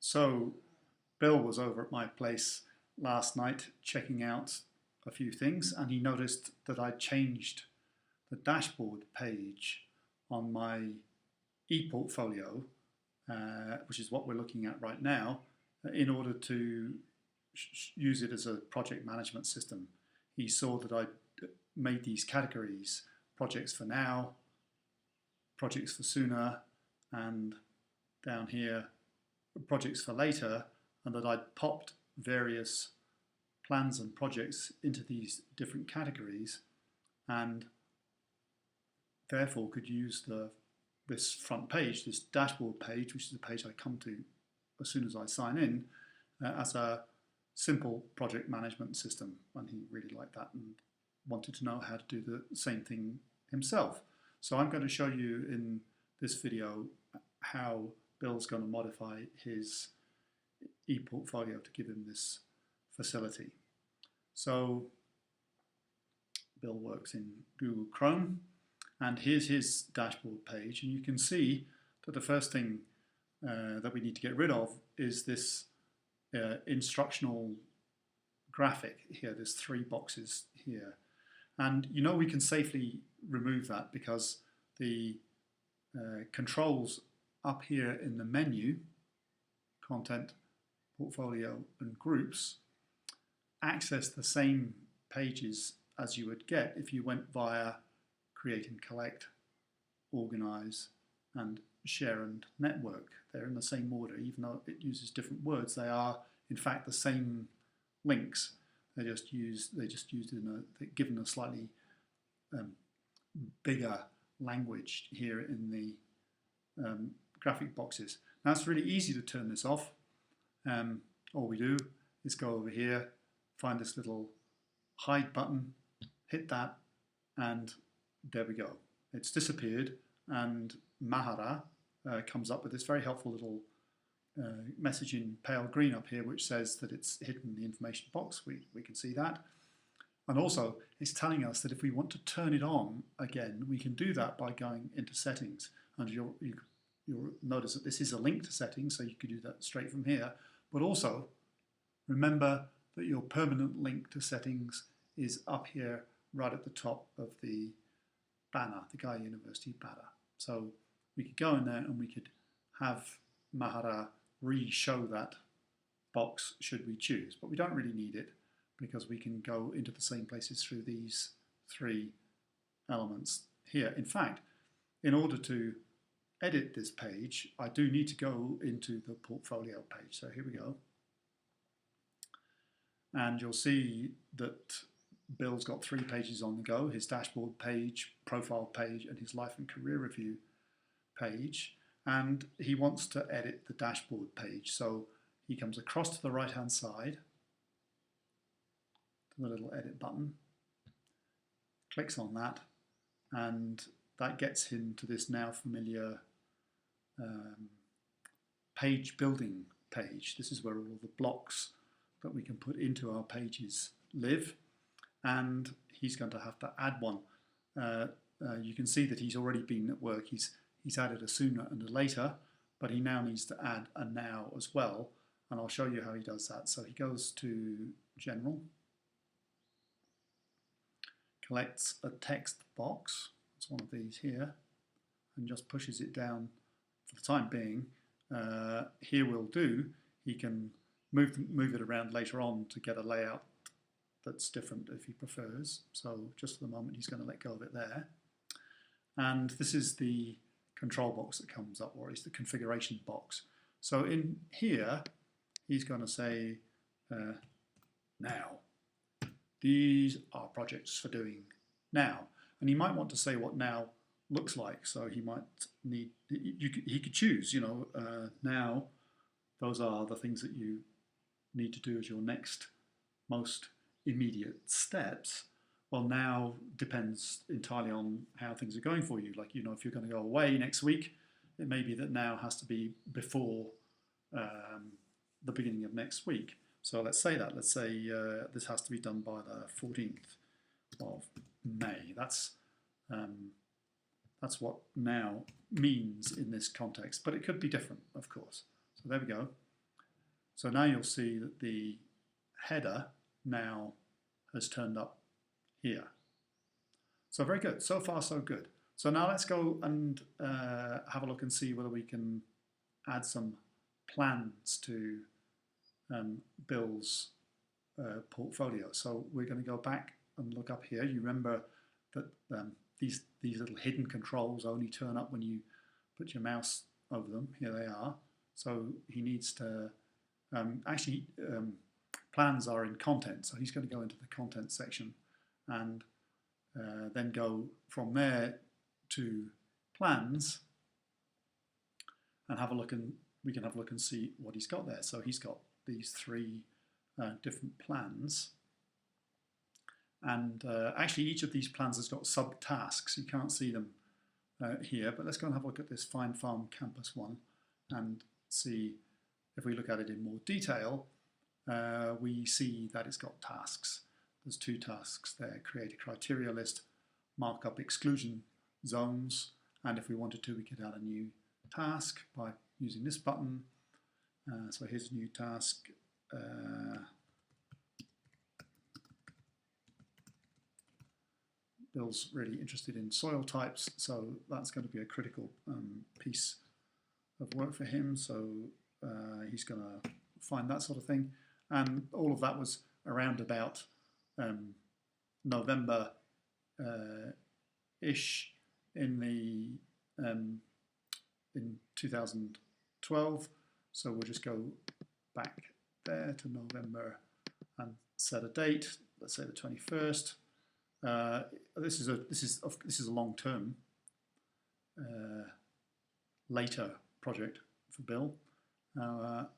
So Bill was over at my place last night checking out a few things, and he noticed that I changed the dashboard page on my ePortfolio, which is what we're looking at right now, in order to use it as a project management system. He saw that I made these categories: projects for now, projects for sooner, and down here, projects for later, and that I'd popped various plans and projects into these different categories, and therefore could use this front page, this dashboard page, which is the page I come to as soon as I sign in, as a simple project management system. And he really liked that and wanted to know how to do the same thing himself. So I'm going to show you in this video how Bill's going to modify his ePortfolio to give him this facility. So Bill works in Google Chrome, and here's his dashboard page, and you can see that the first thing that we need to get rid of is this instructional graphic here. There's 3 boxes here, and you know we can safely remove that because the controls up here in the menu, content, portfolio and groups, access the same pages as you would get if you went via create and collect, organize and share and network. They're in the same order, even though it uses different words. They are in fact the same links. They're just used given a slightly bigger language here in the graphic boxes. Now it's really easy to turn this off. All we do is go over here, find this little hide button, hit that, and there we go. It's disappeared, and Mahara comes up with this very helpful little message in pale green up here, which says that it's hidden the information box. We can see that. And also, it's telling us that if we want to turn it on again, we can do that by going into settings. And you'll notice that this is a link to settings, so you could do that straight from here. But also, remember that your permanent link to settings is up here right at the top of the banner, the Gaia University banner. So we could go in there and we could have Mahara re-show that box should we choose. But we don't really need it because we can go into the same places through these 3 elements here. In fact, in order to edit this page, I do need to go into the portfolio page. So here we go. And you'll see that Bill's got 3 pages on the go: his dashboard page, profile page, and his life and career review page. And he wants to edit the dashboard page. So he comes across to the right-hand side to the little edit button, clicks on that, and that gets him to this now familiar page building page. This is where all the blocks that we can put into our pages live, and he's going to have to add one. You can see that he's already been at work. He's added a sooner and a later, but he now needs to add a now as well, and I'll show you how he does that. So he goes to General, collects a text box, it's one of these here, and just pushes it down for the time being. Here will do. He can move it around later on to get a layout that's different if he prefers. So just for the moment he's going to let go of it there. And this is the control box that comes up, or it's the configuration box. So in here he's going to say now. These are projects for doing now. And he might want to say what now looks like. So he might need, he could choose, you know, now those are the things that you need to do as your next most immediate steps. Well, now depends entirely on how things are going for you. Like, you know, if you're going to go away next week, it may be that now has to be before the beginning of next week. So let's say that. Let's say this has to be done by the 14th of May. That's what now means in this context, but it could be different, of course. So there we go. So now you'll see that the header now has turned up here. So very good. So far, so good. So now let's go and have a look and see whether we can add some plans to Bill's portfolio. So we're going to go back and look up here. You remember that these little hidden controls only turn up when you put your mouse over them. Here they are. So he needs to plans are in content, so he's going to go into the content section and then go from there to plans and have a look, and we can have a look and see what he's got there. So he's got these three different plans, and actually each of these plans has got subtasks. You can't see them here, but let's go and have a look at this Fine Farm Campus one and see if we look at it in more detail. We see that it's got tasks. There's two tasks there: create a criteria list, mark up exclusion zones, and if we wanted to, we could add a new task by using this button. So here's a new task. Bill's really interested in soil types, so that's going to be a critical piece of work for him. So he's going to find that sort of thing. And all of that was around about November-ish in 2012. So we'll just go back there to November and set a date. Let's say the 21st. This is a long-term, later project for Bill.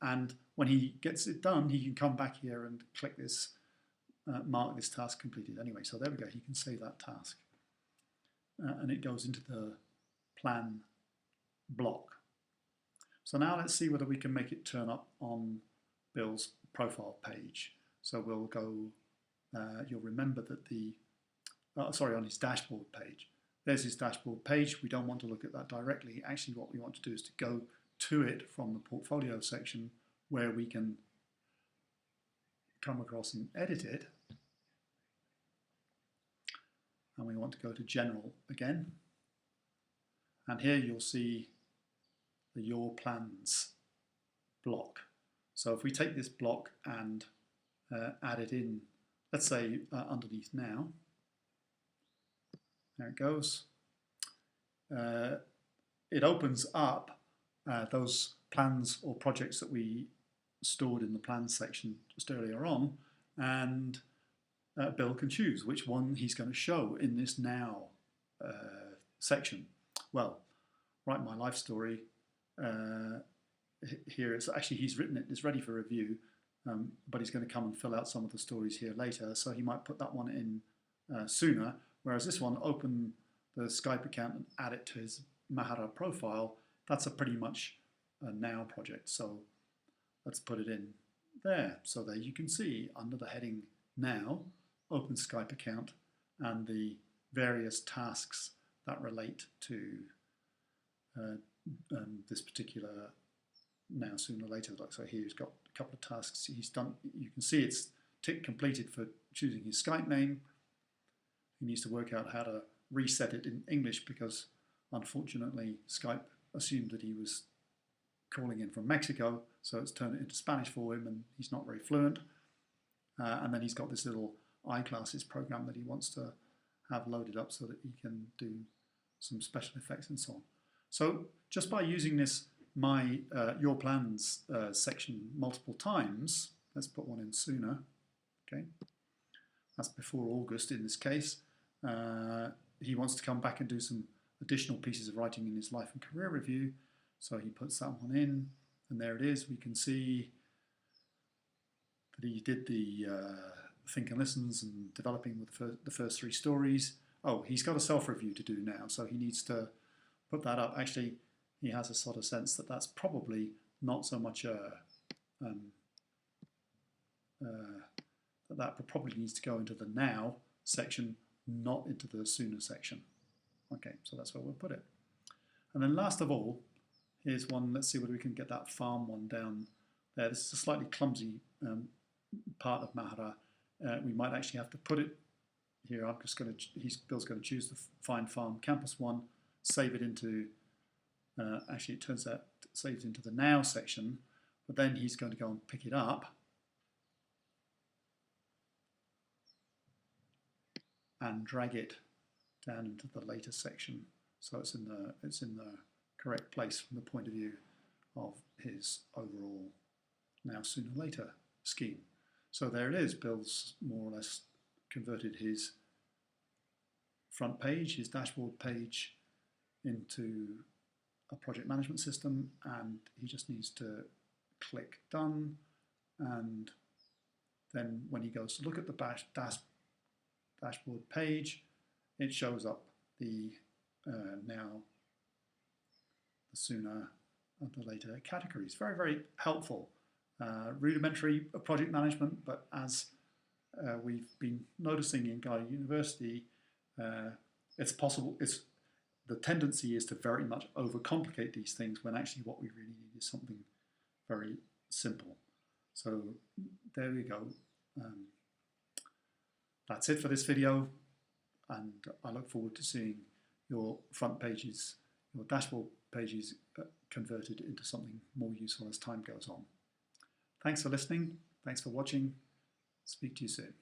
And when he gets it done, he can come back here and click this, mark this task completed anyway. So there we go, he can save that task. And it goes into the plan block. So now let's see whether we can make it turn up on Bill's profile page. So we'll go, you'll remember that on his dashboard page. There's his dashboard page. We don't want to look at that directly. Actually, what we want to do is to go to it from the portfolio section where we can come across and edit it. And we want to go to General again. And here you'll see the Your Plans block. So if we take this block and add it in, let's say underneath Now, there it goes. It opens up those plans or projects that we stored in the plans section just earlier on, and Bill can choose which one he's going to show in this Now section. Well, Write My Life Story, here it's actually, he's written it, it's ready for review, but he's going to come and fill out some of the stories here later, so he might put that one in sooner, whereas this one, open the Skype account and add it to his Mahara profile, that's a pretty much a Now project. So let's put it in there. So there you can see under the heading Now, open Skype account, and the various tasks that relate to this particular Now, Sooner, Later. Like so here he's got a couple of tasks he's done. You can see it's tick completed for choosing his Skype name. He needs to work out how to reset it in English because unfortunately Skype assumed that he was calling in from Mexico, so it's turned it into Spanish for him and he's not very fluent. And then he's got this little iClasses program that he wants to have loaded up so that he can do some special effects and so on. So just by using this Your Plans section multiple times, let's put one in sooner, okay? That's before August in this case. He wants to come back and do some additional pieces of writing in his life and career review. So he puts that one in, and there it is. We can see that he did the Think and Listens and developing with the first three stories. Oh, he's got a self-review to do now, so he needs to put that up. Actually, he has a sort of sense that that's probably not so much that probably needs to go into the Now section, not into the Sooner section. Okay, so that's where we'll put it. And then last of all, here's one, let's see whether we can get that farm one down there. This is a slightly clumsy part of Mahara. We might actually have to put it here. Bill's going to choose the Find Farm Campus one, save it into, actually it turns out it saves into the Now section, but then he's going to go and pick it up and drag it down into the later section, so it's in the correct place from the point of view of his overall Now Sooner Later scheme. So there it is. Bill's more or less converted his front page, his dashboard page, into a project management system, and he just needs to click Done, and then when he goes to look at the dashboard page, it shows up the Now, the Sooner, and the Later categories. Very, very helpful. Rudimentary project management, but as we've been noticing in Gaia University, it's possible. The tendency is to very much overcomplicate these things when actually what we really need is something very simple. So there we go. That's it for this video, and I look forward to seeing your front pages, your dashboard pages converted into something more useful as time goes on. Thanks for listening. Thanks for watching. Speak to you soon.